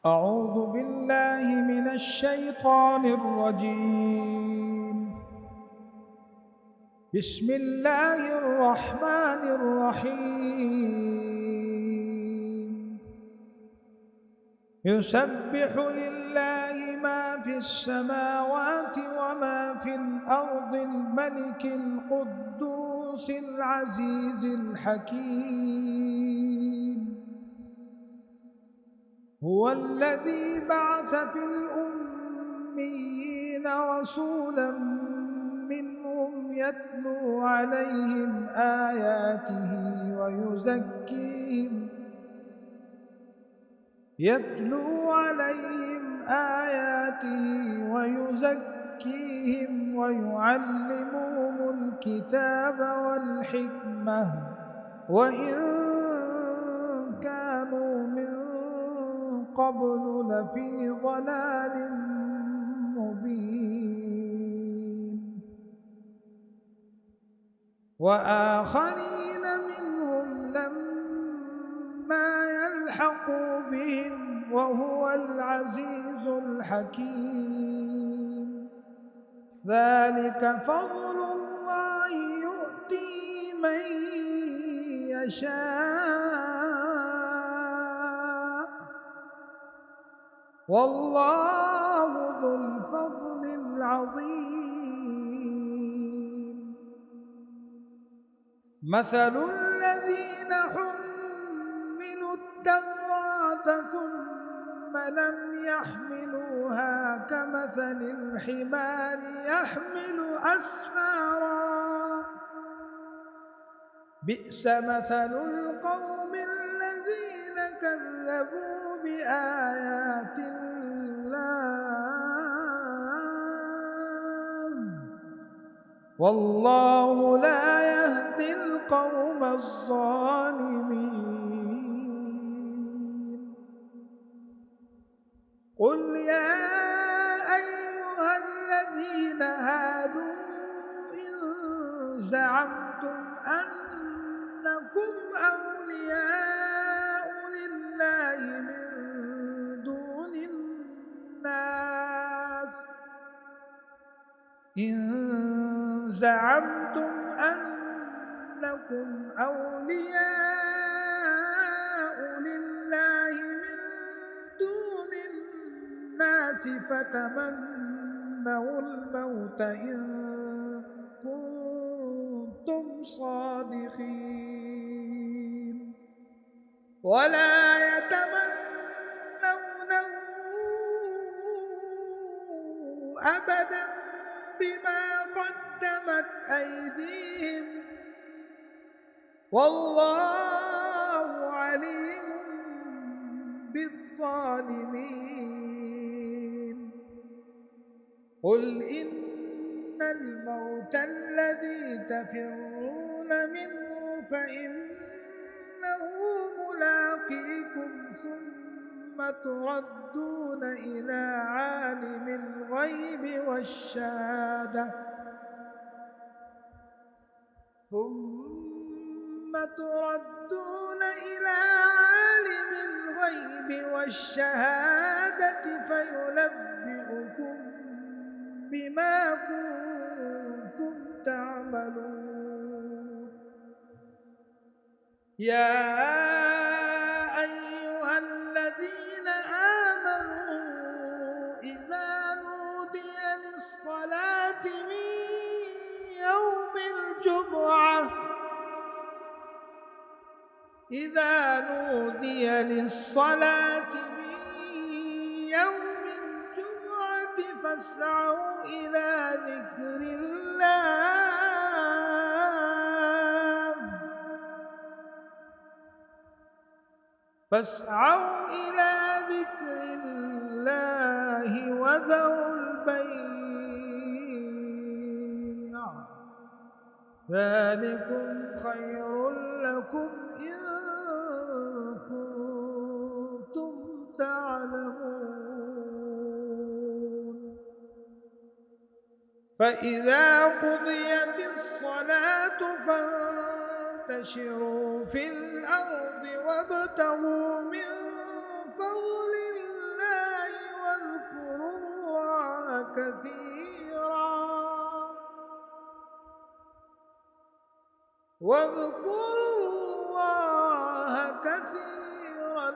أعوذ بالله من الشيطان الرجيم. بسم الله الرحمن الرحيم. يسبح لله ما في السماوات وما في الأرض الملك القدوس العزيز الحكيم. هو الذي بعث في الأميين رسولا منهم يتلو عليهم آياته ويزكيهم ويعلمهم الكتاب والحكمة وإن كانوا من قبل لفي ضلال مبين. وآخرين منهم لما يلحقوا بهم وهو العزيز الحكيم. ذلك فضل الله يؤتيه من يشاء والله ذو الفضل العظيم. مثل الذين حملوا التوراة ثم لم يحملوها كمثل الحمار يحمل أسفارا بئس مثل القوم الذين كذبوا بآيات الله والله لا يهدي القوم الظالمين. قل يا أيها الذين هادوا إن زعمتم أنكم أولياء لله من دون الناس فتمنوا الموت إن كنتم صادقين ولا يتمنونه أبدا بما قدمت أيديهم والله عليم بالظالمين. قل إن الموت الذي تفرون منه فإنه ملاقيكم ثم تردون إلى عالم الغيب والشهادة فينبئكم بما كنتم تعملون. يا أيها الذين آمنوا إذا نودي للصلاة من يوم الجمعة فاسعوا إلى ذكر الله وذروا البيع ذلكم خير لكم إن كنتم تعلمون. فإذا قضيت الصلاة فانتشروا في الأرض وابتغوا من فضل الله واذكروا الله كثيرا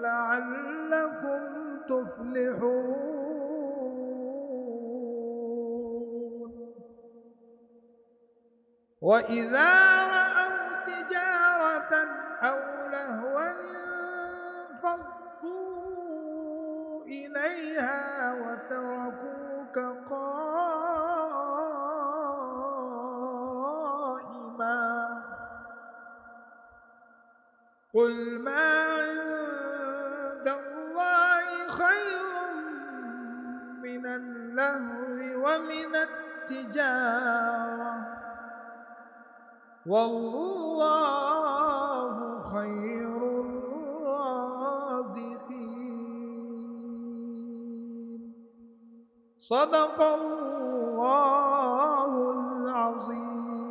لعلكم تفلحون وإذا رأوا تجارة أو لهوا انفضوا إليها وتركوك قائما قل ما عند الله خير من اللهو ومن التجارة والله خير الرازقين صدق الله العظيم.